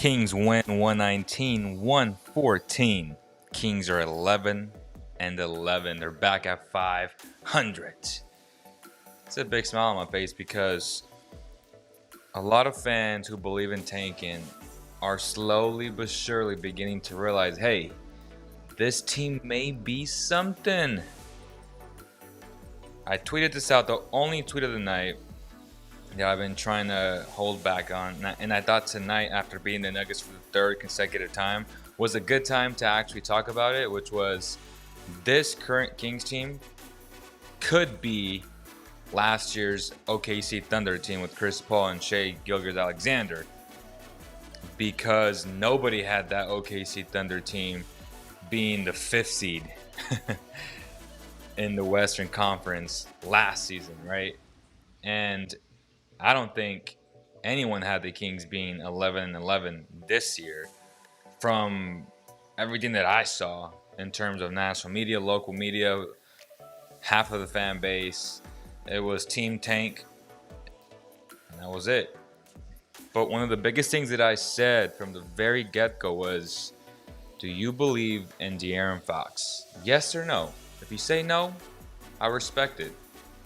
Kings win 119-114. Kings are 11-11. They're back at 500. It's a big smile on my face because a lot of fans who believe in tanking are slowly but surely beginning to realize, hey, this team may be something. I tweeted this out, the only tweet of the night that I've been trying to hold back on. And I thought tonight, after beating the Nuggets for the third consecutive time, was a good time to actually talk about it, which was this current Kings team could be last year's OKC Thunder team with Chris Paul and Shai Gilgeous-Alexander, because nobody had that OKC Thunder team being the 5th seed in the Western Conference last season, right? And I don't think anyone had the Kings being 11-11 this year. From everything that I saw in terms of national media, local media, half of the fan base, it was Team Tank, and that was it. But one of the biggest things that I said from the very get-go was, do you believe in De'Aaron Fox? Yes or no? If you say no, I respect it.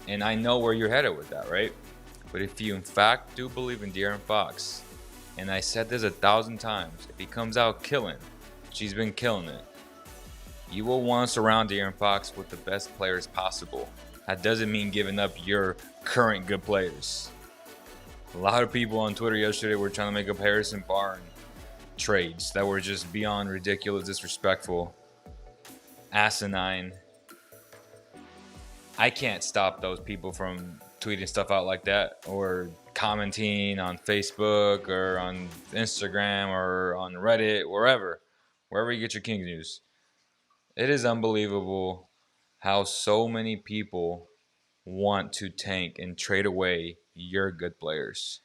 And I know where you're headed with that, right? But if you in fact do believe in De'Aaron Fox, and I said this 1,000 times, if he comes out killing, she's been killing it, you will want to surround De'Aaron Fox with the best players possible. That doesn't mean giving up your current good players. A lot of people on Twitter yesterday were trying to make up Harrison Barnes trades that were just beyond ridiculous, disrespectful, asinine. I can't stop those people from tweeting stuff out like that or commenting on Facebook or on Instagram or on Reddit, wherever you get your Kings news. It is unbelievable how so many people want to tank and trade away your good players.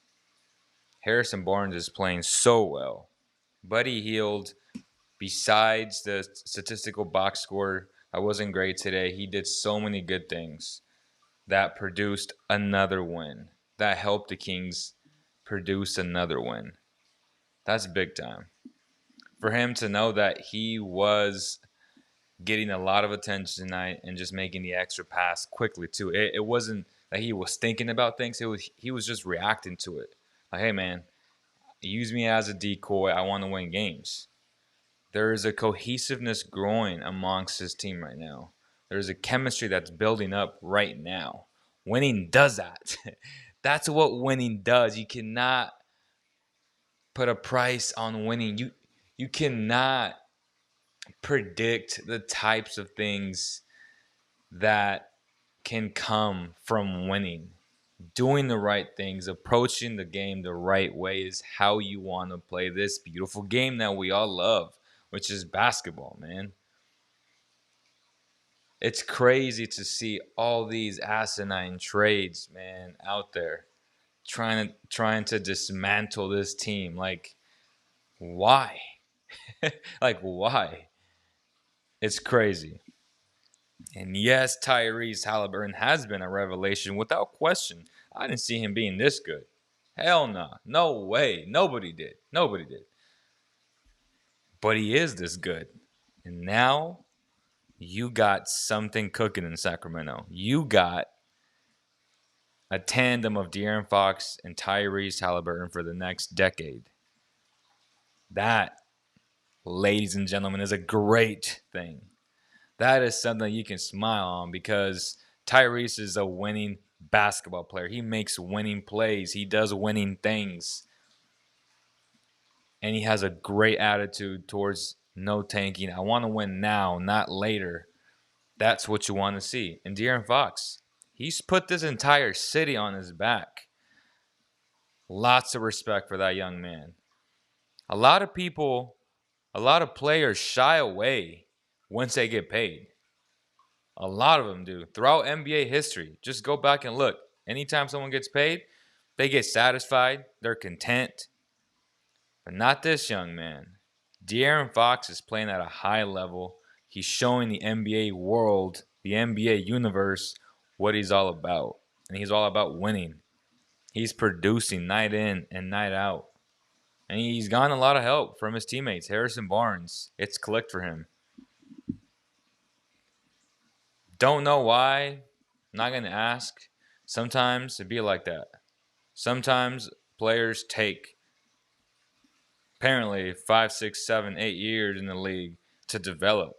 Harrison Barnes is playing so well. Buddy Hield, besides the statistical box score that wasn't great today, he did so many good things that produced another win, that helped the Kings produce another win. That's big time. For him to know that he was getting a lot of attention tonight and just making the extra pass quickly too. It wasn't that he was thinking about things. He was just reacting to it. Like, hey man, use me as a decoy. I want to win games. There is a cohesiveness growing amongst his team right now. There's a chemistry that's building up right now. Winning does that. That's what winning does. You cannot put a price on winning. You cannot predict the types of things that can come from winning. Doing the right things, approaching the game the right way is how you want to play this beautiful game that we all love, which is basketball, man. It's crazy to see all these asinine trades, man, out there trying to dismantle this team. Like, why? Like, why? It's crazy. And yes, Tyrese Halliburton has been a revelation without question. I didn't see him being this good. Hell no. No way. Nobody did. Nobody did. But he is this good. And now you got something cooking in Sacramento. You got a tandem of De'Aaron Fox and Tyrese Halliburton for the next decade. That, ladies and gentlemen, is a great thing. That is something you can smile on because Tyrese is a winning basketball player. He makes winning plays. He does winning things. And he has a great attitude towards no tanking. I want to win now, not later. That's what you want to see. And De'Aaron Fox, he's put this entire city on his back. Lots of respect for that young man. A lot of people, a lot of players shy away once they get paid. A lot of them do. Throughout NBA history, just go back and look. Anytime someone gets paid, they get satisfied. They're content. But not this young man. De'Aaron Fox is playing at a high level. He's showing the NBA world, the NBA universe, what he's all about. And he's all about winning. He's producing night in and night out. And he's gotten a lot of help from his teammates. Harrison Barnes, it's clicked for him. Don't know why. Not going to ask. Sometimes it be like that. Sometimes players take apparently 5, 6, 7, 8 years in the league to develop.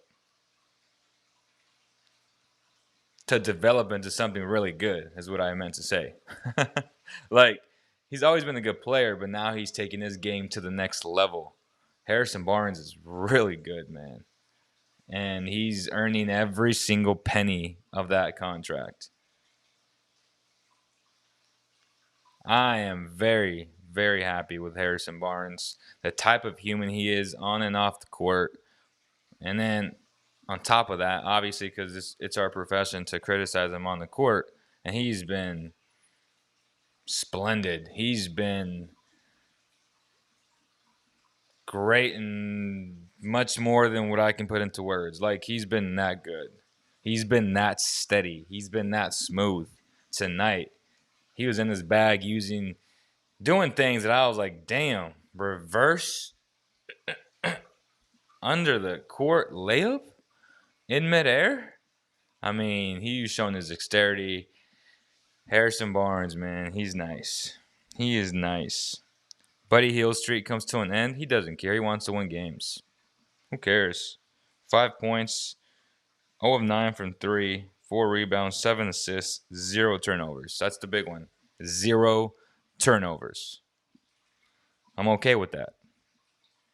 To develop into something really good is what I meant to say. Like, he's always been a good player, but now he's taking his game to the next level. Harrison Barnes is really good, man. And he's earning every single penny of that contract. I am very, very happy with Harrison Barnes, the type of human he is on and off the court. And then on top of that, obviously, because it's our profession to criticize him on the court, and he's been splendid. He's been great and much more than what I can put into words. Like, he's been that good. He's been that steady. He's been that smooth. Tonight, he was in his bag doing things that I was like, damn, reverse under the court layup in midair. I mean, he's shown his dexterity. Harrison Barnes, man, he's nice. He is nice. Buddy Hield streak comes to an end. He doesn't care. He wants to win games. Who cares? 5 points, 0 of 9 from 3, 4 rebounds, 7 assists, 0 turnovers. That's the big one. 0 turnovers. I'm okay with that.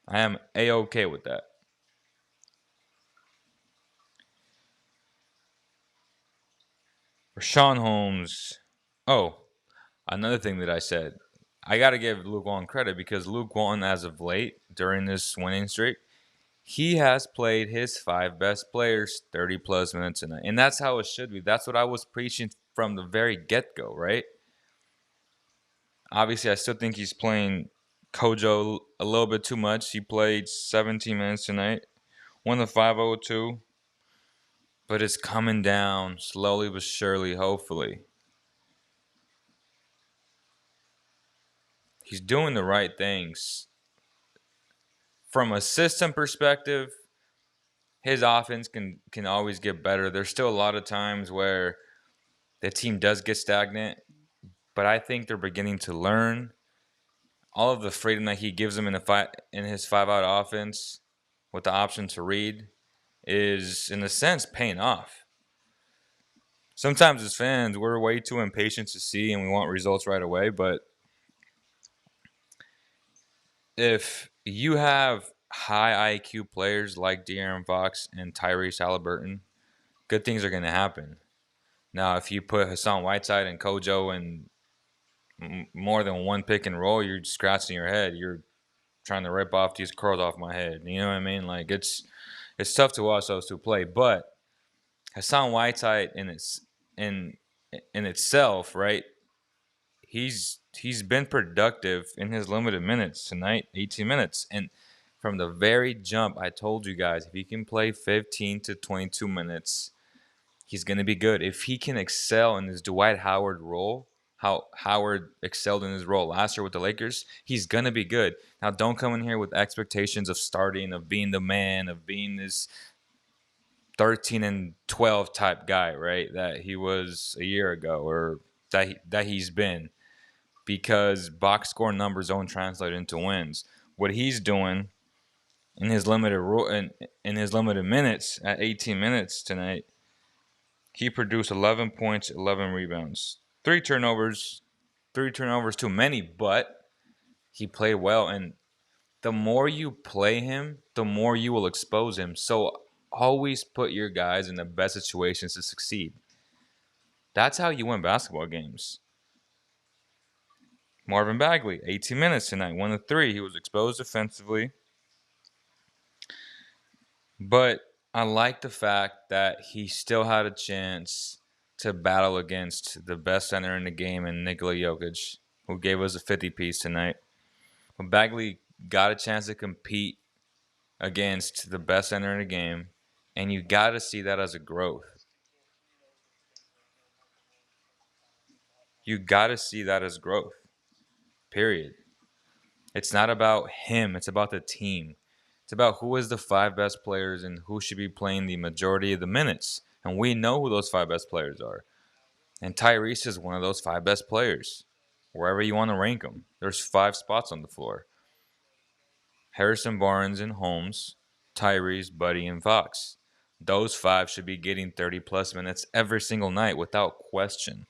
I am A-okay with that. Rashawn Holmes. Oh, another thing that I said. I got to give Luke Walton credit because Luke Walton, as of late, during this winning streak, he has played his 5 best players 30-plus minutes a night. And that's how it should be. That's what I was preaching from the very get-go, right? Obviously, I still think he's playing Kojo a little bit too much. He played 17 minutes tonight, won the 5-0-2, but it's coming down slowly but surely, hopefully. He's doing the right things. From a system perspective, his offense can always get better. There's still a lot of times where the team does get stagnant, but I think they're beginning to learn. All of the freedom that he gives them in his 5-out offense with the option to read is, in a sense, paying off. Sometimes as fans, we're way too impatient to see and we want results right away, but if you have high IQ players like De'Aaron Fox and Tyrese Halliburton, good things are going to happen. Now, if you put Hassan Whiteside and Kojo in more than one pick and roll, you're scratching your head. You're trying to rip off these curls off my head. You know what I mean? Like, it's tough to watch those two play. But Hassan Whiteside in itself, right? He's been productive in his limited minutes tonight, 18 minutes. And from the very jump, I told you guys, if he can play 15 to 22 minutes, he's going to be good. If he can excel in his Dwight Howard role, how Howard excelled in his role last year with the Lakers, he's going to be good. Now, don't come in here with expectations of starting, of being the man, of being this 13 and 12 type guy, right? That he was a year ago or that he's been, because box score numbers don't translate into wins. What he's doing in his in his limited minutes at 18 minutes tonight, he produced 11 points, 11 rebounds, 3 turnovers too many, but he played well. And the more you play him, the more you will expose him. So always put your guys in the best situations to succeed. That's how you win basketball games. Marvin Bagley, 18 minutes tonight, 1 of 3. He was exposed defensively. But I like the fact that he still had a chance to battle against the best center in the game in Nikola Jokic, who gave us a 50-piece tonight. But Bagley got a chance to compete against the best center in the game, and you got to see that as a growth. You got to see that as growth, period. It's not about him. It's about the team. It's about who is the five best players and who should be playing the majority of the minutes. And we know who those five best players are. And Tyrese is one of those five best players. Wherever you want to rank them, there's five spots on the floor. Harrison Barnes and Holmes, Tyrese, Buddy, and Fox. Those five should be getting 30-plus minutes every single night without question.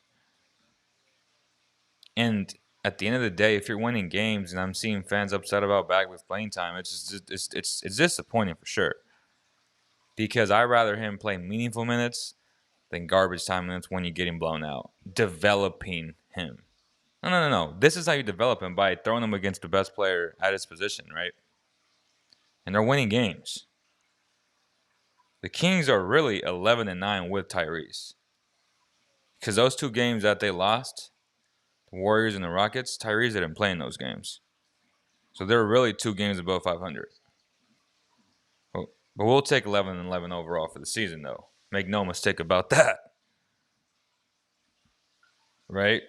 And at the end of the day, if you're winning games, and I'm seeing fans upset about Bagley's playing time, it's disappointing for sure. Because I'd rather him play meaningful minutes than garbage time minutes when you're getting blown out. Developing him. No. This is how you develop him, by throwing him against the best player at his position, right? And they're winning games. The Kings are really 11-9 with Tyrese. Because those two games that they lost, the Warriors and the Rockets, Tyrese didn't play in those games. So they're really 2 games above 500. But we'll take 11-11 overall for the season, though. Make no mistake about that. Right?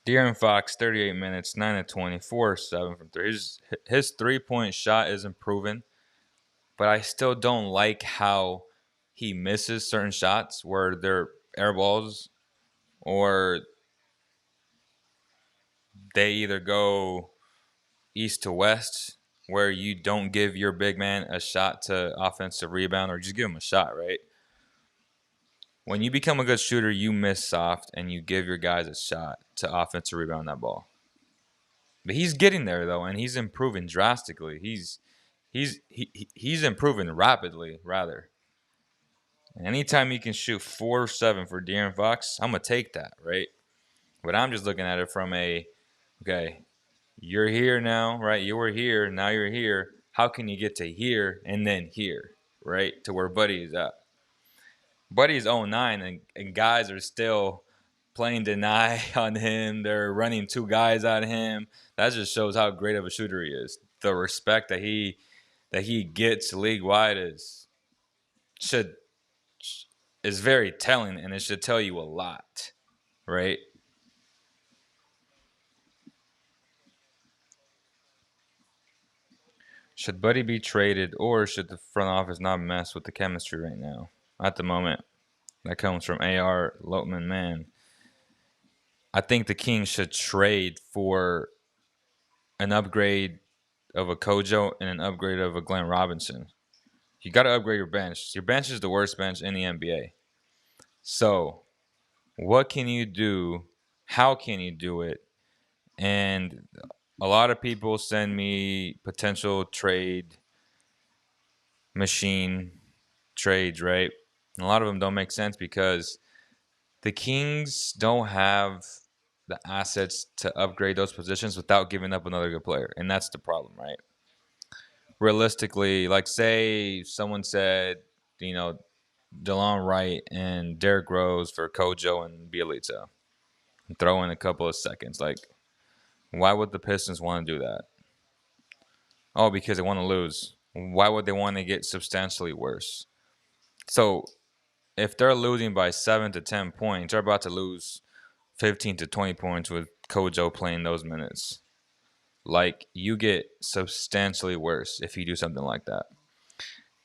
De'Aaron Fox, 38 minutes, 9 of 20, 4 of 7 from 3. His three-point shot is improving, but I still don't like how he misses certain shots where they're air balls or they either go east to west, where you don't give your big man a shot to offensive rebound, or just give him a shot, right? When you become a good shooter, you miss soft and you give your guys a shot to offensive rebound that ball. But he's getting there though, and he's improving drastically. He's improving rapidly, rather. Anytime you can shoot 4 or 7 for De'Aaron Fox, I'm gonna take that, right? But I'm just looking at it from okay, you're here now, right? You were here, now you're here. How can you get to here and then here, right? To where Buddy is at. Buddy's 0-9, and guys are still playing deny on him. They're running 2 guys at him. That just shows how great of a shooter he is. The respect that he gets league wide is very telling, and it should tell you a lot, right? Should Buddy be traded, or should the front office not mess with the chemistry right now? At the moment, that comes from AR Lotman. Man, I think the Kings should trade for an upgrade of a Kojo and an upgrade of a Glenn Robinson. You got to upgrade your bench. Your bench is the worst bench in the NBA. So, what can you do? How can you do it? And a lot of people send me potential trade machine trades, right? And a lot of them don't make sense because the Kings don't have the assets to upgrade those positions without giving up another good player. And that's the problem, right? Realistically, like say someone said, DeLon Wright and Derrick Rose for Kojo and Bielitsa. And throw in a couple of seconds. Like, why would the Pistons want to do that? Oh, because they want to lose. Why would they want to get substantially worse? So, if they're losing by 7 to 10 points, they're about to lose 15 to 20 points with Kojo playing those minutes. Like, you get substantially worse if you do something like that.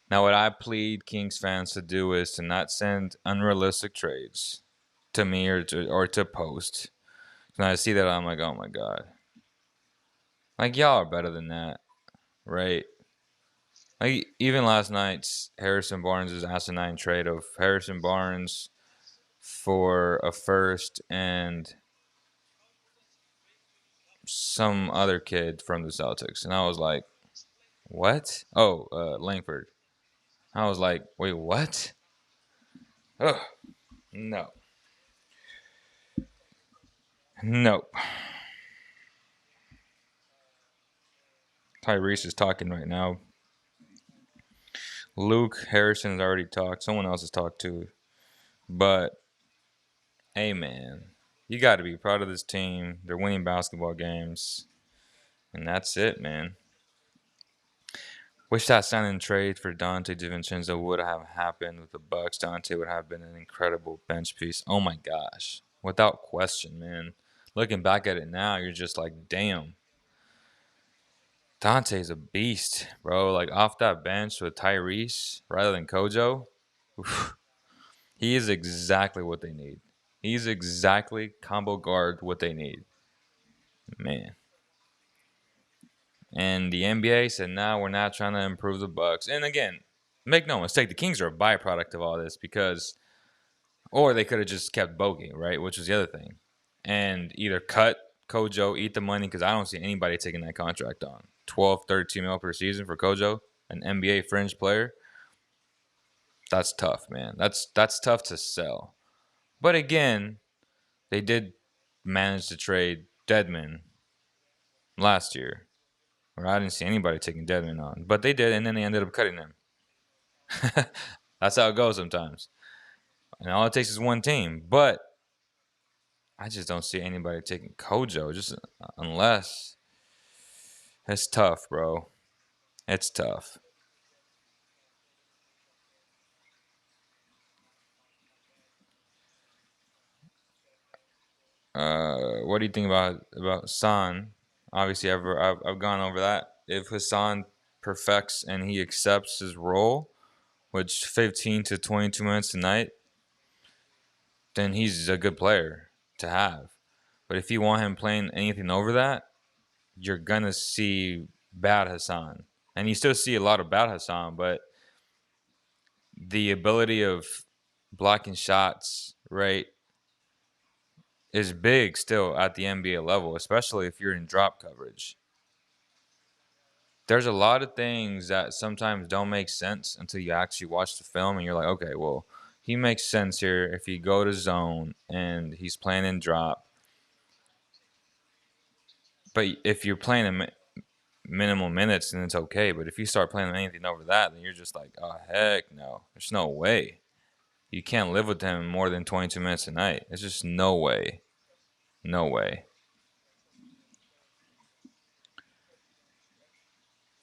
Now, what I plead Kings fans to do is to not send unrealistic trades to me or to Post. When I see that, I'm like, oh my God. Like, y'all are better than that, right? Like, even last night's Harrison Barnes' asinine trade of Harrison Barnes for a first and some other kid from the Celtics. And I was like, what? Oh, Langford. I was like, wait, what? Ugh. No. Nope. Tyrese is talking right now. Luke Harrison has already talked. Someone else has talked too. But, hey, man, you got to be proud of this team. They're winning basketball games. And that's it, man. Wish that signing trade for Dante DiVincenzo would have happened with the Bucks. Dante would have been an incredible bench piece. Oh, my gosh. Without question, man. looking back at it now, you're just like, damn, Dante's a beast, bro. Like off that bench with Tyrese rather than Kojo, oof, he is exactly what they need. He's exactly combo guard what they need, man. And the NBA said, "Now we're not trying to improve the Bucks." And again, make no mistake, the Kings are a byproduct of all this because, or they could have just kept Bogey, right? Which was the other thing, and either cut Kojo, eat the money because I don't see anybody taking that contract on 12, 32 mil per season for Kojo, an NBA fringe player. That's tough, man. That's tough to sell. But again, they did manage to trade Deadman last year, where I didn't see anybody taking Deadman on, but they did, and then they ended up cutting him. That's how it goes sometimes. And all it takes is one team. But I just don't see anybody taking Kojo, just unless it's tough, bro. It's tough. What do you think about San? Obviously, I've gone over that. If Hassan perfects and he accepts his role, which 15 to 22 minutes a night, then he's a good player to have. But if you want him playing anything over that, you're gonna see bad Hassan, and you still see a lot of bad Hassan. But the ability of blocking shots, right, is big still at the NBA level, especially if you're in drop coverage. There's a lot of things that sometimes don't make sense until you actually watch the film and you're like, okay, well, he makes sense here if you go to zone and he's playing in drop. But if you're playing him minimal minutes, then it's okay. But if you start playing anything over that, then you're just like, oh, heck no. There's no way. You can't live with him more than 22 minutes a night. There's just no way. No way.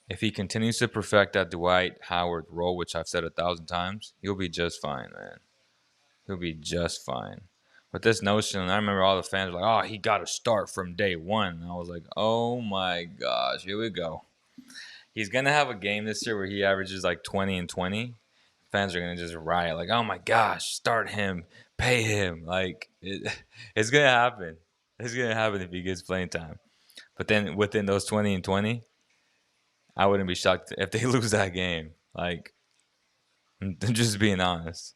If he continues to perfect that Dwight Howard role, which I've said 1,000 times, he'll be just fine, man. He'll be just fine. But this notion, I remember all the fans were like, oh, he got to start from day one. And I was like, oh my gosh, here we go. He's going to have a game this year where he averages like 20 and 20. Fans are going to just riot. Like, oh my gosh, start him, pay him. Like, it's going to happen. It's going to happen if he gets playing time. But then within those 20 and 20, I wouldn't be shocked if they lose that game. Like, I'm just being honest.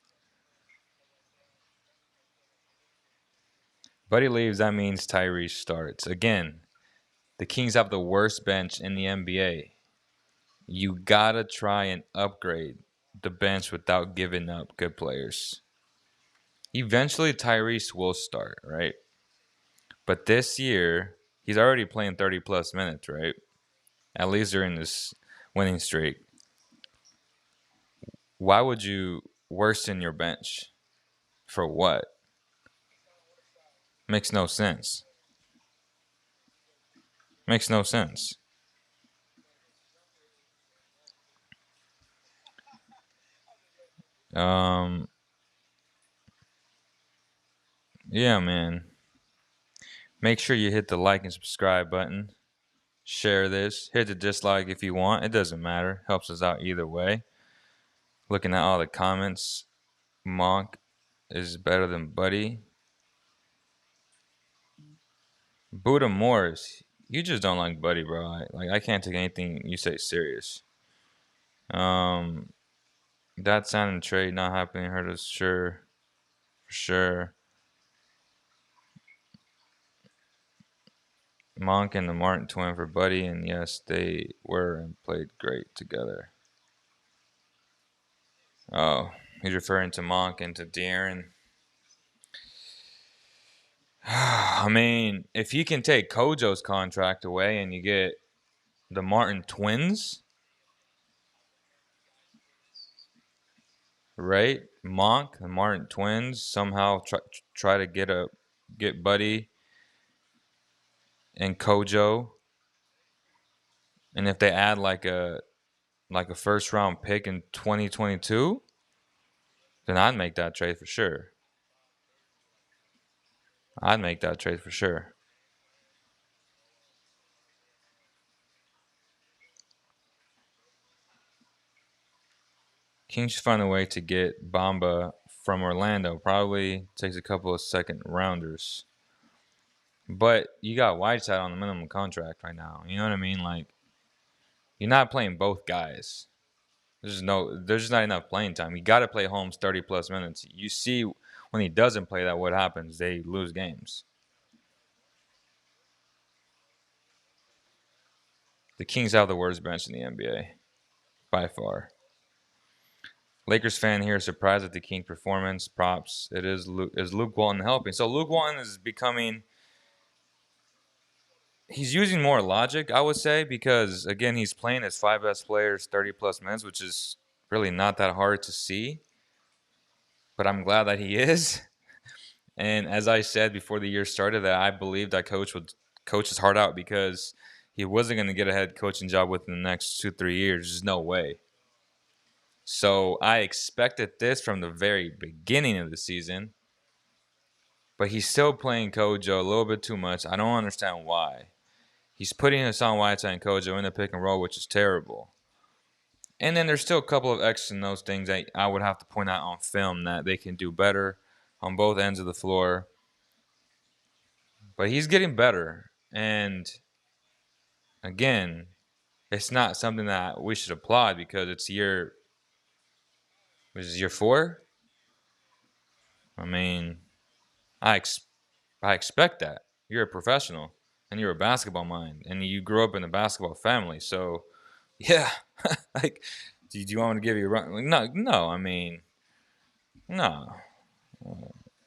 Buddy leaves, that means Tyrese starts. Again, the Kings have the worst bench in the NBA. You gotta try and upgrade the bench without giving up good players. Eventually, Tyrese will start, right? But this year, he's already playing 30 plus minutes, right? At least during this winning streak. Why would you worsen your bench? For what? Makes no sense. Makes no sense. Um, yeah, man. Make sure you hit the like and subscribe button. Share this. Hit the dislike if you want. It doesn't matter. Helps us out either way. Looking at all the comments, Monk is better than Buddy. Buddha Morris, you just don't like Buddy, bro. I can't take anything you say serious. Um, that signing trade not happening hurt us, sure, for sure. Monk and the Martin twin for Buddy, and yes, they were and played great together. Oh, he's referring to Monk and to De'Aaron. I mean, if you can take Kojo's contract away and you get the Martin twins, right? Monk, the Martin twins somehow try to get Buddy and Kojo, and if they add like a first round pick in 2022, then I'd make that trade for sure. I'd make that trade for sure. Kings should find a way to get Bamba from Orlando. Probably takes a couple of second rounders. But you got Whiteside on the minimum contract right now. You know what I mean? Like, you're not playing both guys. There's just not enough playing time. You got to play Holmes 30 plus minutes. You see when he doesn't play that, what happens? They lose games. The Kings have the worst bench in the NBA by far. Lakers fan here surprised at the King performance. Props. It is Luke Walton helping. So Luke Walton is becoming. He's using more logic, I would say, because again he's playing his 5 best players 30 plus minutes, which is really not that hard to see. But I'm glad that he is. And as I said before the year started, that I believe that coach would coach his heart out because he wasn't going to get a head coaching job within the next 2-3 years. There's no way. So I expected this from the very beginning of the season. But he's still playing Kojo a little bit too much. I don't understand why. He's putting Hassan Whiteside and Kojo in the pick and roll, which is terrible. And then there's still a couple of X's and those things that I would have to point out on film that they can do better on both ends of the floor. But he's getting better. And again, it's not something that we should applaud because it's year 4? I mean, I expect that. You're a professional and you're a basketball mind and you grew up in a basketball family. So, yeah, like, do you want me to give you a run? Like, no. I mean, no.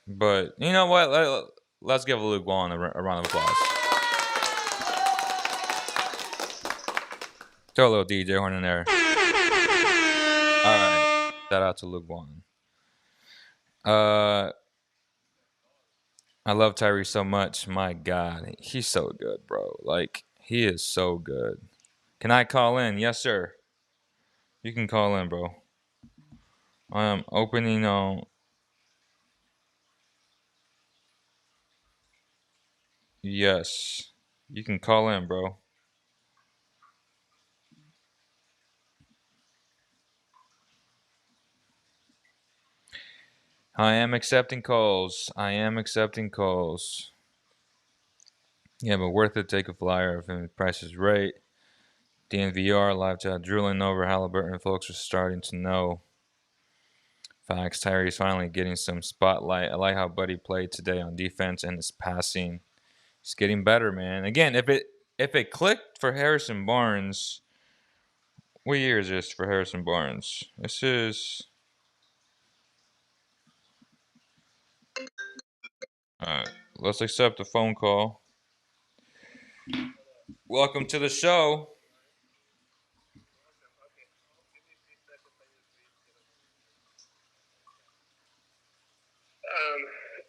But you know what? Let's give Luke Walton a round of applause. Throw a little DJ horn in there. All right. Shout out to Luke Walton. I love Tyrese so much. My God, he's so good, bro. Like, he is so good. Can I call in? Yes, sir. You can call in, bro. I am opening on. Yes. You can call in, bro. I am accepting calls. Yeah, but worth it. Take a flyer if the price is right. DNVR, live chat, drooling over Halliburton. Folks are starting to know. Facts. Tyrese finally getting some spotlight. I like how Buddy played today on defense and his passing. He's getting better, man. Again, if it clicked for Harrison Barnes, what year is this for Harrison Barnes? This is. Alright, let's accept a phone call. Welcome to the show.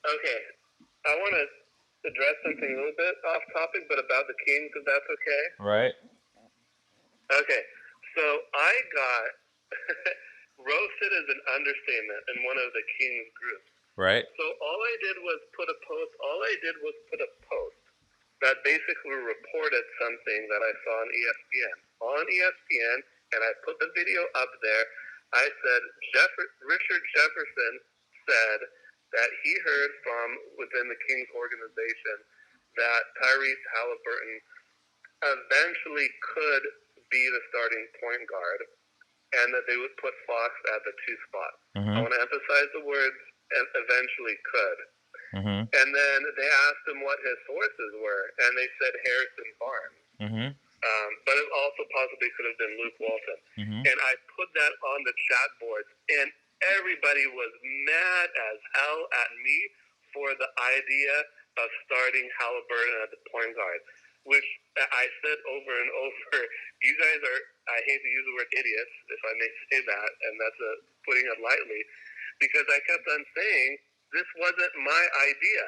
Okay. I want to address something a little bit off topic, but about the Kings, if that's okay. Right. Okay. So I got roasted as an understatement in one of the Kings groups. Right. So all I did was put a post that basically reported something that I saw on ESPN. On ESPN, and I put the video up there. I said Richard Jefferson said that he heard from within the Kings organization that Tyrese Halliburton eventually could be the starting point guard and that they would put Fox at the 2 spot. Mm-hmm. I want to emphasize the words eventually could. Mm-hmm. And then they asked him what his sources were, and they said Harrison Barnes. Mm-hmm. But it also possibly could have been Luke Walton. Mm-hmm. And I put that on the chat boards, and everybody was mad as hell at me for the idea of starting Halliburton at the point guard, which I said over and over. You guys are, I hate to use the word idiots, if I may say that, and that's putting it lightly, because I kept on saying this wasn't my idea,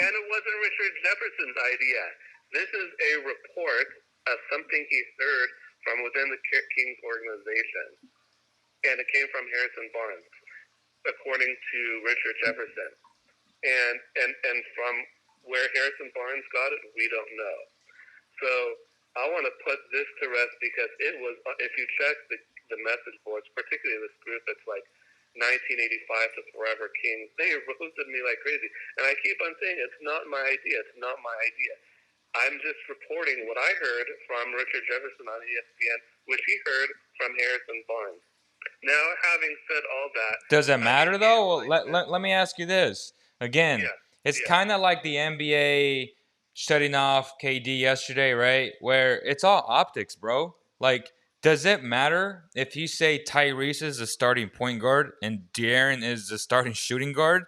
and it wasn't Richard Jefferson's idea. This is a report of something he heard from within the Kings organization, and it came from Harrison Barnes, according to Richard Jefferson. And from where Harrison Barnes got it, we don't know. So I want to put this to rest because it was, if you check the message boards, particularly this group that's like 1985 to Forever Kings, they roasted me like crazy. And I keep on saying, it's not my idea. It's not my idea. I'm just reporting what I heard from Richard Jefferson on ESPN, which he heard from Harrison Barnes. Now, having said all that, Does it matter though? Well, let me ask you this again. It's kind of like the NBA shutting off KD yesterday, right? Where it's all optics, bro. Like, does it matter if you say Tyrese is the starting point guard and De'Aaron is the starting shooting guard,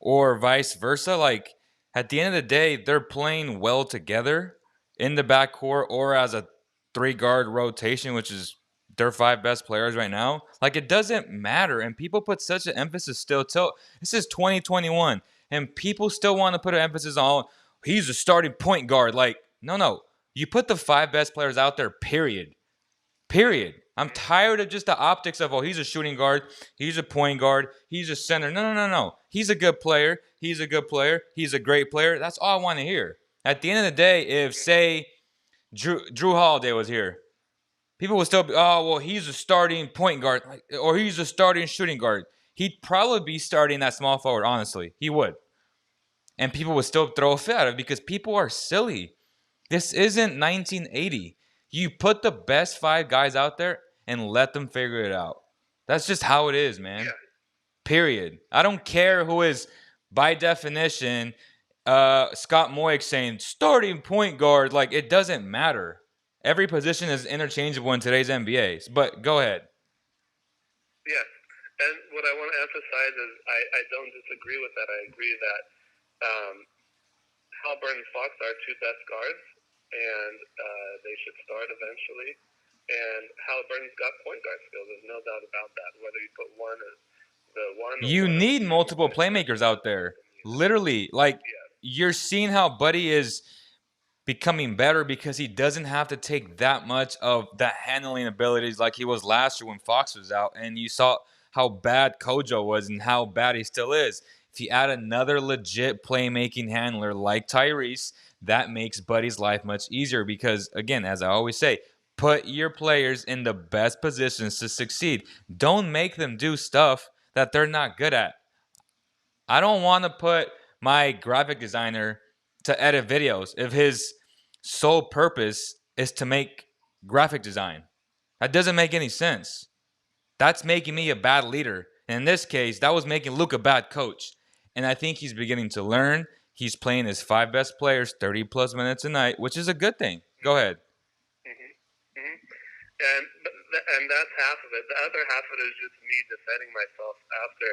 or vice versa? Like, at the end of the day, they're playing well together in the backcourt or as a three guard rotation, which is their five best players right now. Like, it doesn't matter. And people put such an emphasis still till this is 2021, and people still want to put an emphasis on he's a starting point guard. Like, no. You put the five best players out there, period. Period. I'm tired of just the optics of, he's a shooting guard, he's a point guard, he's a center. No. He's a good player. He's a good player. He's a great player. That's all I want to hear. At the end of the day, if, say, Drew Holiday was here, people would still be, he's a starting point guard, or he's a starting shooting guard. He'd probably be starting that small forward, honestly. He would. And people would still throw a fit at him because people are silly. This isn't 1980. You put the best five guys out there and let them figure it out. That's just how it is, man. Yeah. Period. I don't care who is, by definition, Scott Moyk saying starting point guard. Like, it doesn't matter. Every position is interchangeable in today's NBA. But go ahead. Yes. And what I want to emphasize is I don't disagree with that. I agree that Halliburton and Fox are two best guards, and they should start eventually. And Halliburton's got point guard skills. There's no doubt about that. Whether you put one as the one, you need multiple playmakers out there. Literally, like, you're seeing how Buddy is becoming better because he doesn't have to take that much of the handling abilities like he was last year when Fox was out. And you saw how bad Kojo was and how bad he still is. If you add another legit playmaking handler like Tyrese, that makes Buddy's life much easier because, again, as I always say, put your players in the best positions to succeed. Don't make them do stuff that they're not good at. I don't want to put my graphic designer to edit videos if his sole purpose is to make graphic design. That doesn't make any sense. That's making me a bad leader. And in this case, that was making Luke a bad coach. And I think he's beginning to learn. He's playing his five best players 30-plus minutes a night, which is a good thing. Go ahead. And that's half of it. The other half of it is just me defending myself after.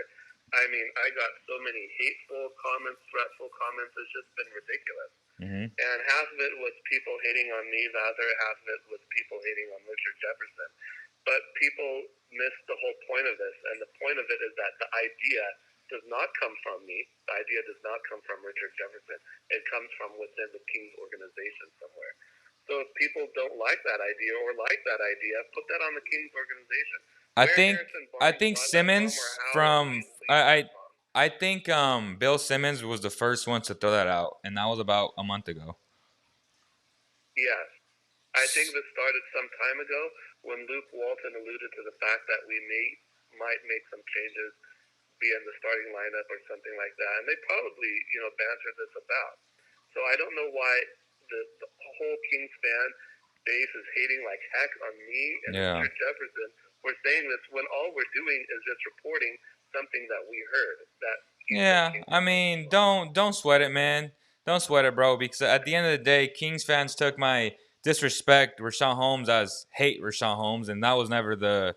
I mean, I got so many hateful comments, threatful comments. It's just been ridiculous. And half of it was people hating on me. The other half of it was people hating on Richard Jefferson. But people miss the whole point of this. And the point of it is that the idea does not come from me. The idea does not come from Richard Jefferson. It comes from within the Kings organization somewhere. So if people don't like that idea or like that idea, put that on the Kings organization. I think Simmons from I think Bill Simmons was the first one to throw that out, and that was about a month ago. Yes. I think this started some time ago when Luke Walton alluded to the fact that we might make some changes, be in the starting lineup or something like that. And they probably, bantered this about. So I don't know why the whole Kings fan base is hating like heck on me and Richard Jefferson. We're saying this when all we're doing is just reporting something that we heard. I mean, don't sweat it, man. Don't sweat it, bro. Because at the end of the day, Kings fans took my disrespect Rashawn Holmes as hate Rashawn Holmes, and that was never the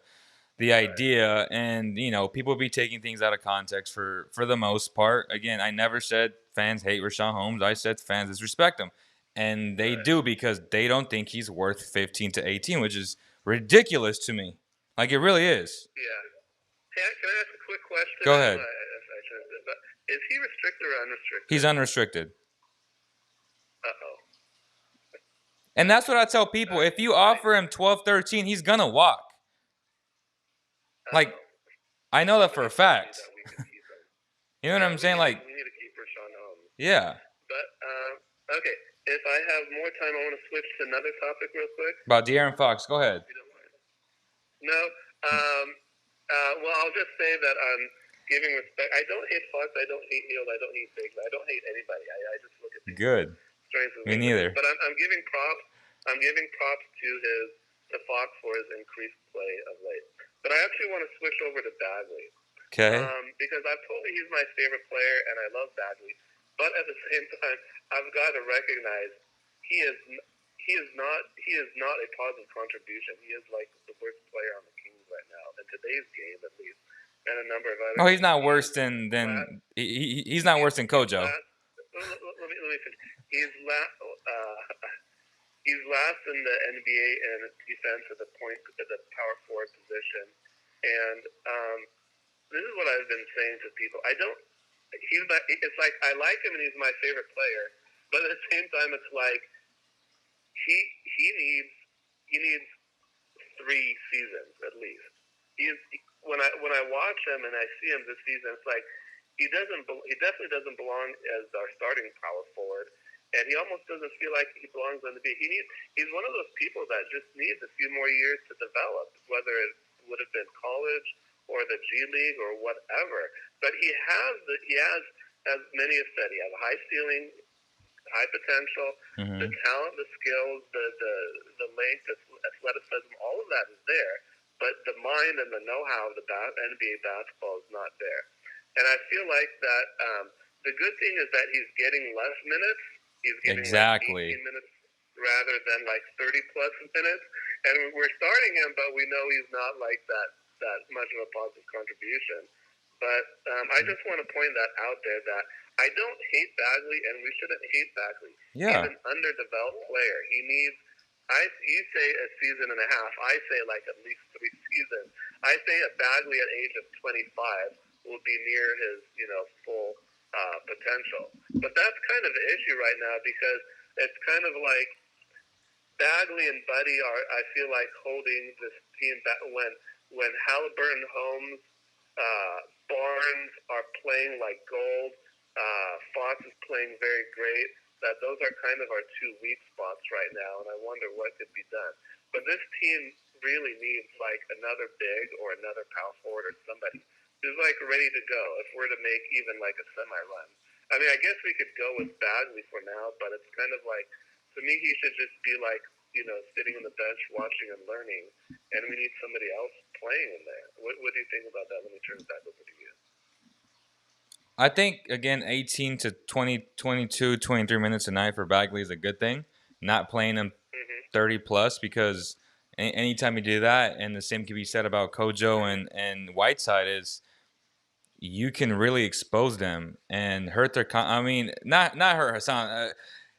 idea. And people be taking things out of context for the most part. Again, I never said fans hate Rashawn Holmes. I said fans disrespect him, and they do because they don't think he's worth 15 to 18, which is ridiculous to me. Like, it really is. Yeah. Hey, can I ask a quick question? Go ahead. Is he restricted or unrestricted? He's unrestricted. Uh-oh. And that's what I tell people. If you offer him 12, 13, he's going to walk. Like, I know that for a fact. You know what I'm saying? Like, we need to keep Rashawn Holmes. Yeah. But, okay. If I have more time, I want to switch to another topic real quick. About De'Aaron Fox. Go ahead. No. Well, I'll just say that I'm giving respect. I don't hate Fox. I don't hate Hield. I don't hate Bagley. I don't hate anybody. I just look at people's Good. strengths and Me weaknesses. neither. But I'm giving props. I'm giving props to Fox for his increased play of late. But I actually want to switch over to Bagley. Okay. Because I've told you he's my favorite player, and I love Bagley. But at the same time, I've got to recognize he is not a positive contribution. He is like the worst player on the Kings right now in today's game, at least, and a number of other. Oh, he's games. not worse than he's not worse than Kojo. Let me finish. He's last. He's last in the NBA in defense at the power forward position, and this is what I've been saying to people. I don't. He's not. It's like I like him and he's my favorite player, but at the same time, it's like he needs 3 seasons at least. When I watch him and I see him this season, it's like he definitely doesn't belong as our starting power forward, and he almost doesn't feel like he belongs on the beat. He's one of those people that just needs a few more years to develop, whether it would have been college or the G League or whatever. But he has, as many have said, he has a high ceiling, high potential, the talent, the skills, the length, the athleticism, all of that is there. But the mind and the know-how of the NBA basketball is not there. And I feel like that the good thing is that he's getting less minutes. He's getting like 18 minutes rather than like 30-plus minutes. And we're starting him, but we know he's not like that much of a positive contribution. But I just want to point that out there that I don't hate Bagley, and we shouldn't hate Bagley. Yeah. He's an underdeveloped player. He needs, you say a season and a half. I say like at least 3 seasons. I say a Bagley at age of 25 will be near his, full potential. But that's kind of the issue right now because it's kind of like Bagley and Buddy are, I feel like, holding this team back when Halliburton, Holmes, Barnes are playing like gold. Fox is playing very great. That those are kind of our 2 weak spots right now, and I wonder what could be done. But this team really needs like another big or another power forward or somebody who's like ready to go if we're to make even like a semi-run. I mean, I guess we could go with Bagley for now, but it's kind of like, to me, he should just be like, sitting on the bench watching and learning, and we need somebody else playing in there. What do you think about that? Let me turn it back over to you. I think, again, 18 to 20, 22, 23 minutes a night for Bagley is a good thing. Not playing him 30-plus because anytime you do that, and the same can be said about Kojo and Whiteside, is you can really expose them and hurt their not hurt Hassan.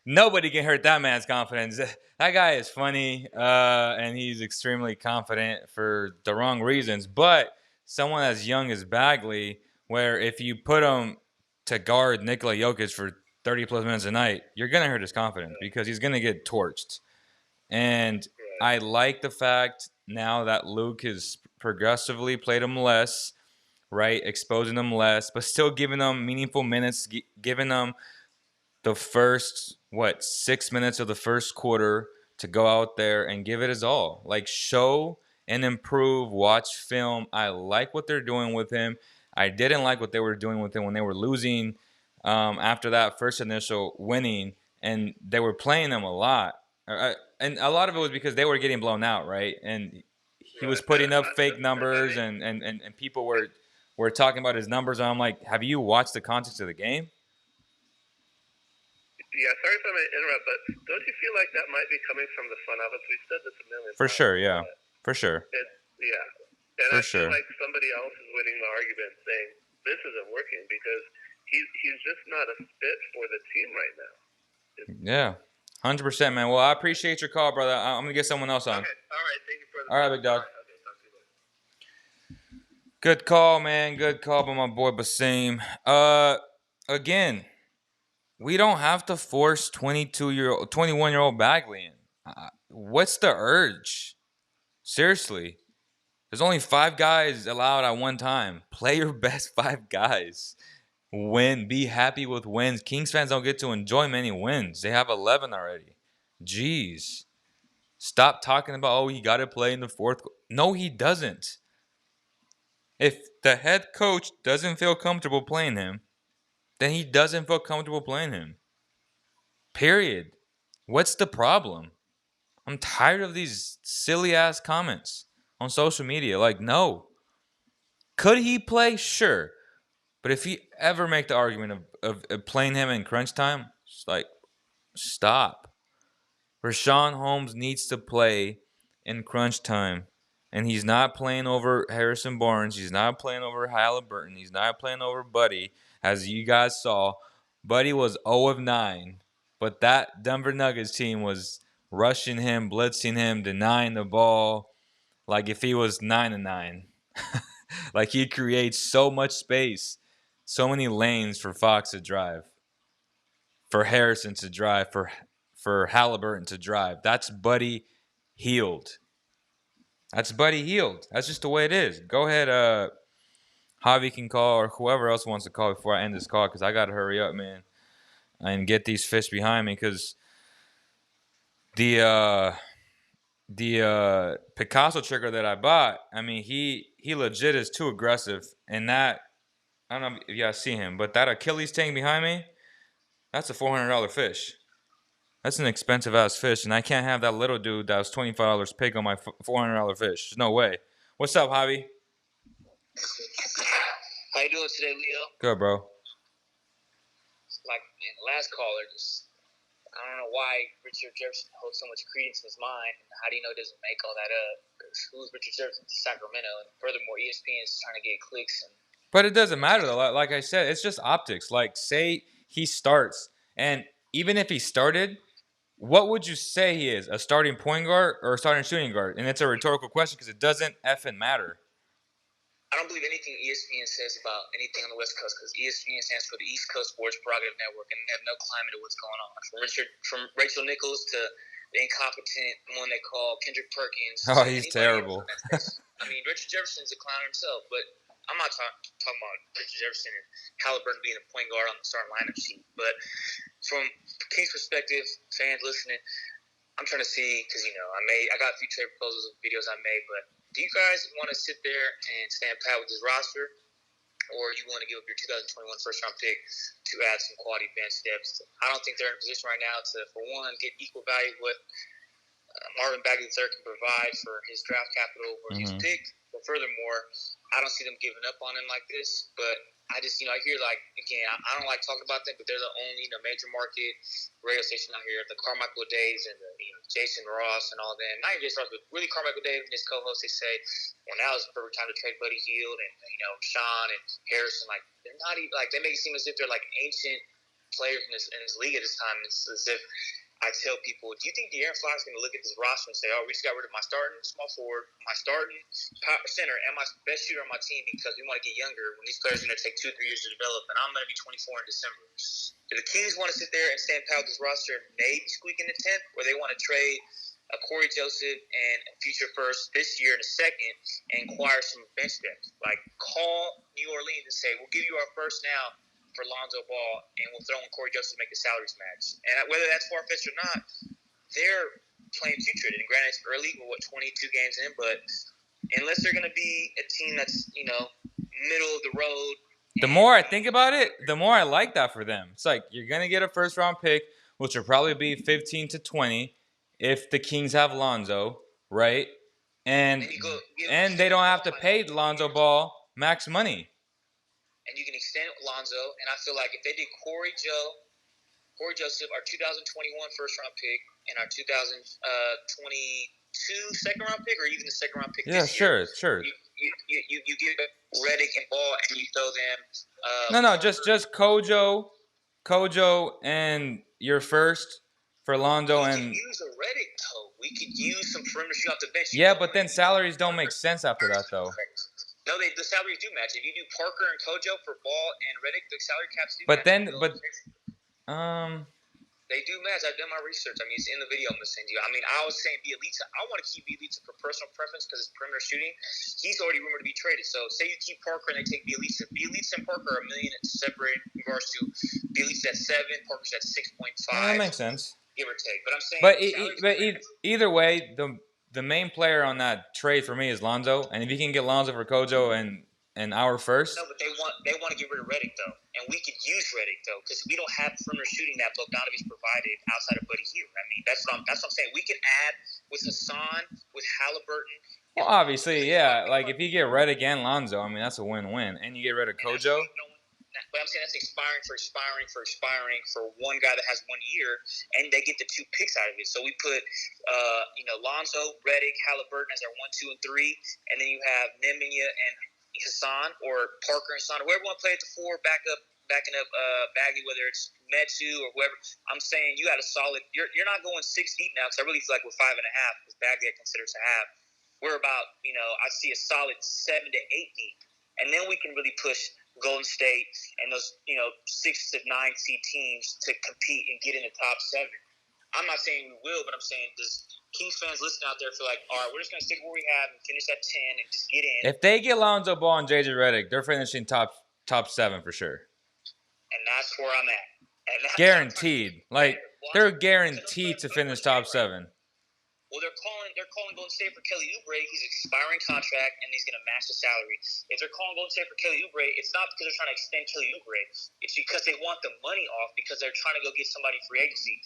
Nobody can hurt that man's confidence. That guy is funny, and he's extremely confident for the wrong reasons. But someone as young as Bagley, where if you put him to guard Nikola Jokic for 30-plus minutes a night, you're going to hurt his confidence because he's going to get torched. And I like the fact now that Luke has progressively played him less, right, exposing them less, but still giving them meaningful minutes, giving them the first 6 minutes of the first quarter to go out there and give it his all. Like, show and improve, watch film. I like what they're doing with him. I didn't like what they were doing with him when they were losing after that first initial winning, and they were playing them a lot. And a lot of it was because they were getting blown out, right? And he was putting up fake numbers, and people were talking about his numbers. And I'm like, have you watched the context of the game? Yeah, sorry if I may interrupt, but don't you feel like that might be coming from the front office? We've said this a million times. For sure, yeah. For sure. And I feel like somebody else is winning the argument saying this isn't working because he's just not a fit for the team right now. Yeah, 100%, man. Well, I appreciate your call, brother. I'm going to get someone else on. Okay, all right. Thank you for the All right, big dog. Okay, talk to you later. Good call, man. Good call by my boy Basim. Again, we don't have to force 21-year-old Bagley in. What's the urge? Seriously. There's only 5 guys allowed at one time. Play your best 5 guys. Win. Be happy with wins. Kings fans don't get to enjoy many wins. They have 11 already. Jeez. Stop talking about, oh, he got to play in the fourth. No, he doesn't. If the head coach doesn't feel comfortable playing him, then he doesn't feel comfortable playing him. Period. What's the problem? I'm tired of these silly ass comments on social media. Like, no. Could he play? Sure. But if you ever make the argument of playing him in crunch time, it's like, stop. Rashawn Holmes needs to play in crunch time. And he's not playing over Harrison Barnes. He's not playing over Halliburton. He's not playing over Buddy. As you guys saw, Buddy was 0 of 9. But that Denver Nuggets team was rushing him, blitzing him, denying the ball. Like if he was 9 and 9. Like he creates so much space, so many lanes for Fox to drive, for Harrison to drive, for Halliburton to drive. That's Buddy Hield. That's Buddy Hield. That's just the way it is. Go ahead, Javi can call, or whoever else wants to call before I end this call, because I got to hurry up, man, and get these fish behind me, because the Picasso trigger that I bought, I mean, he legit is too aggressive, and that, I don't know if you guys see him, but that Achilles tank behind me, that's a $400 fish. That's an expensive ass fish, and I can't have that little dude that was $25 pick on my $400 fish. There's no way. What's up, Javi? How you doing today, Leo? Good, bro. Like, man, the last caller, just I don't know why Richard Jefferson holds so much credence in his mind, and how do you know he doesn't make all that up? Because who's Richard Jefferson to Sacramento? And furthermore, ESPN is trying to get clicks. But it doesn't matter, though. Like I said, it's just optics. Like, say he starts, and even if he started, what would you say he is? A starting point guard or a starting shooting guard? And it's a rhetorical question because it doesn't effing matter. I don't believe anything ESPN says about anything on the West Coast, because ESPN stands for the East Coast Sports Prerogative Network, and they have no climate of what's going on. From Rachel Nichols to the incompetent one they call Kendrick Perkins. Oh, he's terrible. I mean, Richard Jefferson's a clown himself, but I'm not talking about Richard Jefferson and Halliburton being a point guard on the starting lineup sheet. But from King's perspective, fans listening, I'm trying to see, because I got a few trade proposals and videos I made, but do you guys want to sit there and stand pat with this roster, or you want to give up your 2021 first-round pick to add some quality bench depth? I don't think they're in a position right now to, for one, get equal value with Marvin Bagley III can provide for his draft capital or his pick. But furthermore, I don't see them giving up on him like this. But I just, I hear, like, again, I don't like talking about them, but they're the only, major market radio station out here. The Carmichael Days and the, Jason Ross and all them. Not even Jason Ross, but really Carmichael Dave and his co-host, they say, well, now is the perfect time to trade Buddy Hield and, Sean and Harrison. Like, they're not even, like, they make it seem as if they're, like, ancient players in this league at this time. It's as if I tell people, do you think De'Aaron Fox is going to look at this roster and say, oh, we just got rid of my starting small forward, my starting power center, and my best shooter on my team because we want to get younger when these players are going to take 2 or 3 years to develop, and I'm going to be 24 in December? Do the Kings want to sit there and stand pat with this roster and maybe squeak in the 10th, or they want to trade a Corey Joseph and a future first this year and a second and acquire some bench depth? Like, call New Orleans and say, we'll give you our first now for Lonzo Ball, and we'll throw in Corey Joseph to make the salaries match. And whether that's far-fetched or not, they're playing putrid. And granted, it's early, we're 22 games in, but unless they're going to be a team that's, middle of the road. The more I think about it, the more I like that for them. It's like, you're going to get a first-round pick, which will probably be 15 to 20 if the Kings have Lonzo, right? And they don't have to pay Lonzo Ball max money. And you can extend Lonzo, and I feel like if they did Corey Joseph, our 2021 first-round pick, and our 2022 second-round pick, or even the second-round pick this year. Sure. You give Redick and Ball, and you throw them. No, just Kojo, and your first for Lonzo and. We could use a Redick, though. We could use some perimeter shoot off the bench. Yeah, but then salaries don't make sense after that, though. No, the salaries do match. If you do Parker and Kojo for Ball and Redick, the salary caps do match. They do match. I've done my research. I mean, it's in the video I'm going to send you. I mean, I was saying Bielitsa. I want to keep Bielitsa for personal preference because it's perimeter shooting. He's already rumored to be traded. So, say you keep Parker and they take Bielitsa. Bielitsa and Parker are $1 million separate in regards to Bielitsa at 7, Parker's at 6.5. Yeah, that makes sense. give or take. But I'm saying, But either way, the main player on that trade for me is Lonzo, and if you can get Lonzo for Kojo and our first, no, but they want to get rid of Redick though, and we could use Redick though because we don't have perimeter shooting that Bogdanovic provided outside of Buddy Hield. I mean, that's what I'm saying. We can add with Hassan, with Halliburton. well, obviously, yeah. Like if you get Redick and Lonzo, I mean that's a win-win, and you get rid of Kojo. But I'm saying that's expiring for one guy that has 1 year, and they get the 2 picks out of it. So we put, Lonzo, Redick, Halliburton as our 1, 2, and 3, and then you have Nemanja and Hassan or Parker and Hassan, or whoever want to play at the 4, backing up Bagley, whether it's Metu or whoever. I'm saying you got a solid. You're not going 6 deep now because I really feel like we're 5.5 because Bagley I consider to have. We're about I see a solid 7 to 8 deep, and then we can really push Golden State and those 6 to 9 seed teams to compete and get in the top 7. I'm not saying we will, but I'm saying does Kings fans listening out there feel like, all right, we're just gonna stick where we have and finish at 10 and just get in. If they get Lonzo Ball and JJ Redick, they're finishing top 7 for sure. And that's where I'm at. And that's guaranteed. Like they're guaranteed to finish top 7. Well, they're calling Golden State for Kelly Oubre. He's expiring contract, and he's going to match the salary. If they're calling Golden State for Kelly Oubre, it's not because they're trying to extend Kelly Oubre. It's because they want the money off because they're trying to go get somebody free agency.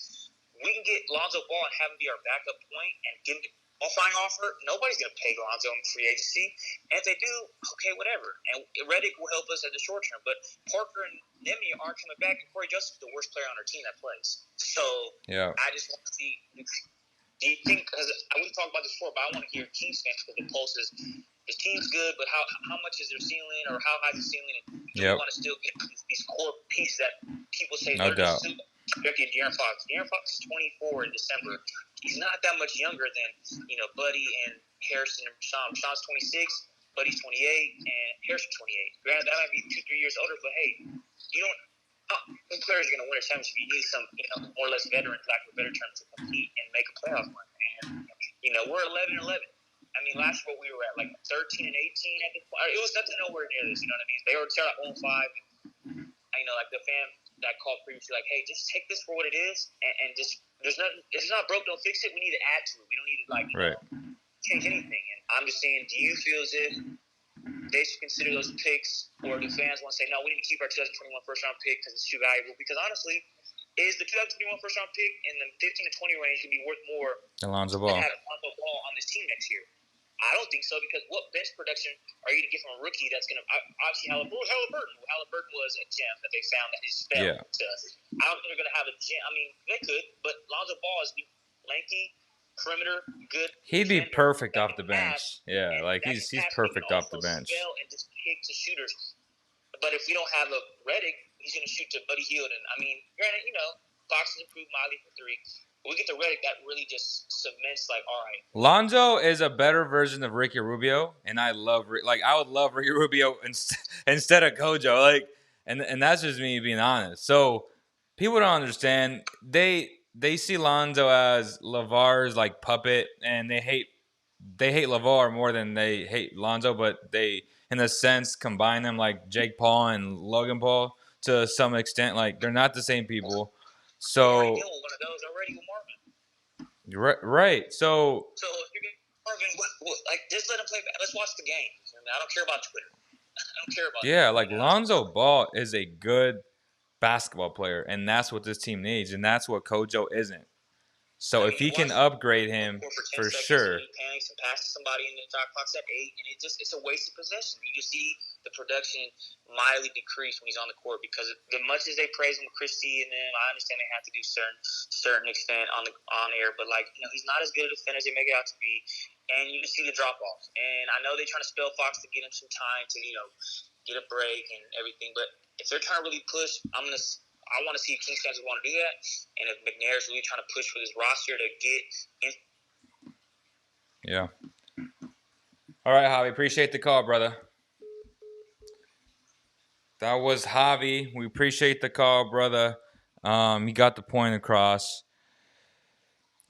We can get Lonzo Ball and have him be our backup point and give him a qualifying offer. Nobody's going to pay Lonzo in free agency. And if they do, okay, whatever. And Redick will help us at the short term. But Parker and Nemanja aren't coming back, and Corey Joseph's the worst player on our team that plays. So yeah. I just want to see – do you think, because we've talked about this before, but I want to hear Kings fans because the pulse is the team's good, but how much is their ceiling or how high is the ceiling? And do we want to still get these core pieces that people say no they're doubt. Ricky and De'Aaron Fox. De'Aaron Fox is 24 in December. He's not that much younger than, Buddy and Harrison and Rashawn. Rashawn's 26, Buddy's 28, and Harrison 28. Granted, that might be 2-3 years older, but hey, you don't. When players are going to win a championship, you need some, more or less veterans, lack of a better term, to compete and make a playoff run. And, we're 11-11. I mean, last year we were at like 13 and 18 at this point. It was nothing nowhere near this. You know what I mean? They were like 0-5. Like the fan that called previously, like, hey, just take this for what it is, and just there's nothing. If it's not broke, don't fix it. We need to add to it. We don't need to change anything. And I'm just saying, do you feel as if they should consider those picks, or do fans want to say, no, we need to keep our 2021 first-round pick because it's too valuable? Because honestly, is the 2021 first-round pick in the 15 to 20 range going to be worth more Alonzo Ball than having Alonzo Ball on this team next year? I don't think so, because what bench production are you going to get from a rookie that's going to – obviously, Halliburton was a gem that they found that just fell to us. I don't think they're going to have a gem. I mean, they could, but Alonzo Ball is lanky, perimeter, good. He'd be perfect off the bench. Yeah, like he's perfect off the bench. And just kick to shooters. But if we don't have a Redick, he's going to shoot to Buddy Hield. And, I mean, granted, Fox has improved mildly for 3. But we get the Redick, that really just cements, like, all right. Lonzo is a better version of Ricky Rubio, and I would love Ricky Rubio instead of Kojo. Like, and that's just me being honest. So people don't understand. They see Lonzo as LeVar's like puppet, and they hate LeVar more than they hate Lonzo, but they, in a sense, combine them like Jake Paul and Logan Paul to some extent. Like they're not the same people. So one of those already with Marvin. Right. So if you're getting Marvin, just let him play. Let's watch the game. I don't care about Twitter. I don't care about. Yeah, like Lonzo Ball is a good basketball player, and that's what this team needs, and that's what Kojo isn't. So if he can upgrade him, for sure. He panics and passes somebody in the shot clock's at 8, and it's a wasted possession. You just see the production mildly decrease when he's on the court because as much as they praise him with Christie and them, I understand they have to do certain extent on air, but he's not as good a defender as they make it out to be, and you just see the drop off. And I know they're trying to spell Fox to get him some time to get a break and everything, but if they're trying to really push, I want to see if Kings fans want to do that, and if McNair's really trying to push for this roster to get in. Yeah. All right, Javi. Appreciate the call, brother. That was Javi. We appreciate the call, brother. He got the point across.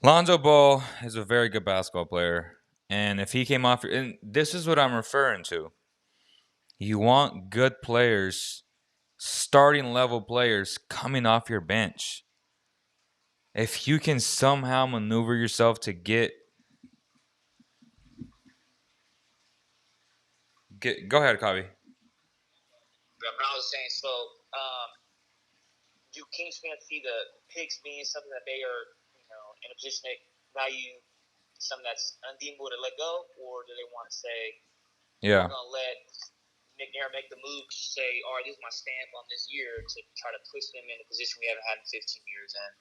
Lonzo Ball is a very good basketball player, and if he came off, and this is what I'm referring to. You want good players, starting level players coming off your bench. if you can somehow maneuver yourself to get go ahead, Kavi. But I was saying, so do Kings fans see the picks being something that they are, in a position that value something that's undeemable to let go, or do they want to say Yeah. we're gonna let McNair make the move to say, all right, this is my stamp on this year to try to push them in a position we haven't had in 15 years. And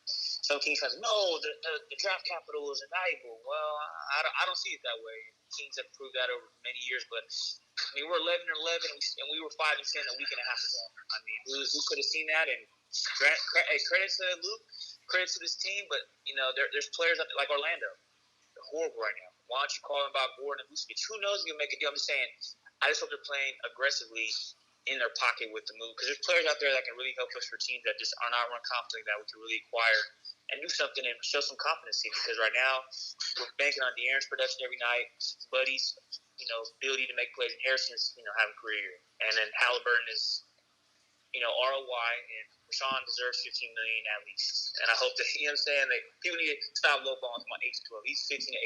some Kings fans, no, the draft capital is invaluable. Well, I don't see it that way. Kings have proved that over many years, but I mean, we're 11-11, and we were 5-10 a week and a half ago. I mean, who could have seen that? And credit to Luke, credit to this team, but there's players like Orlando. They're horrible right now. Why don't you call him about Gordon and Vucevic? Who knows if he'll make a deal? I'm just saying, I just hope they're playing aggressively in their pocket with the move, because there's players out there that can really help us for teams that just are not run confidently that we can really acquire and do something and show some competency. Because right now we're banking on De'Aaron's production every night, Buddy's ability to make plays, and Harrison's having a career year, and then Halliburton is ROI, and Rashawn deserves $15 million at least. And I hope that what I'm saying, that people need to stop low balling from 8 to 12. He's 15 to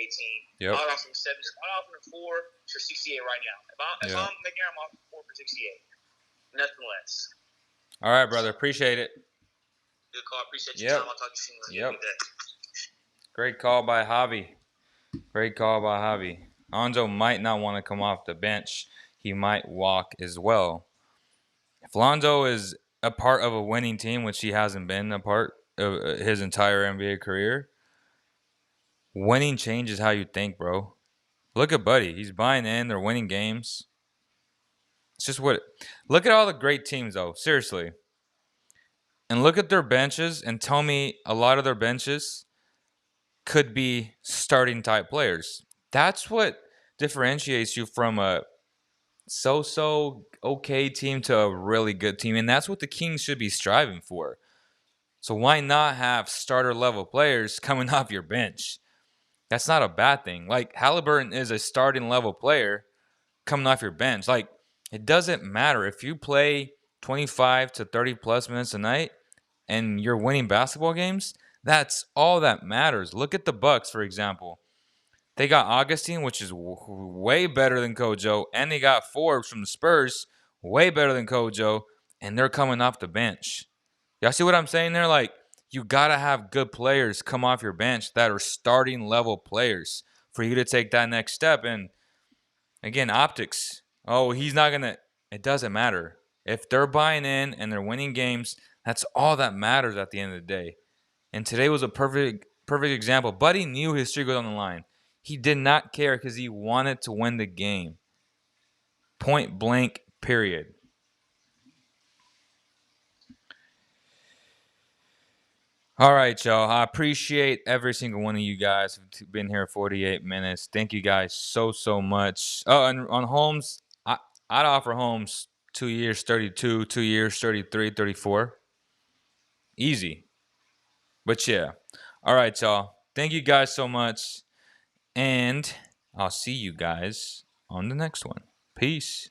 18. Yep. I'll offer him 7. I'll offer him 4 for 68 right now. If I'm McNair, I'm offering 4 for 68. Nothing less. All right, brother. Appreciate it. Good call. Appreciate your time. I'll talk to you soon. Yep. Great call by Javi. Great call by Javi. Lonzo might not want to come off the bench. He might walk as well. If Lonzo is a part of a winning team, which he hasn't been a part of his entire NBA career, winning changes how you think, bro. Look at Buddy. He's buying in. They're winning games. It's just what. Look at all the great teams, though. Seriously. And look at their benches and tell me a lot of their benches could be starting type players. That's what differentiates you from a so okay team to a really good team. And that's what the Kings should be striving for. So why not have starter level players coming off your bench? That's not a bad thing. Like, Halliburton is a starting level player coming off your bench. Like, it doesn't matter if you play 25 to 30 plus minutes a night and you're winning basketball games. That's all that matters. Look at the Bucks, for example. They got Augustine, which is way better than Kojo, and they got Forbes from the Spurs, way better than Kojo, and they're coming off the bench. Y'all see what I'm saying there? Like, you got to have good players come off your bench that are starting level players for you to take that next step. And again, optics. Oh, he's not going to. It doesn't matter. If they're buying in and they're winning games, that's all that matters at the end of the day. And today was a perfect example. Buddy knew his streak was on the line. He did not care because he wanted to win the game. Point blank, period. All right, y'all. I appreciate every single one of you guys who've been here 48 minutes. Thank you guys so much. Oh, and on Holmes, I'd offer Holmes 2 years, 32, 2 years, 33, 34. Easy. But yeah. All right, y'all. Thank you guys so much. And I'll see you guys on the next one. Peace.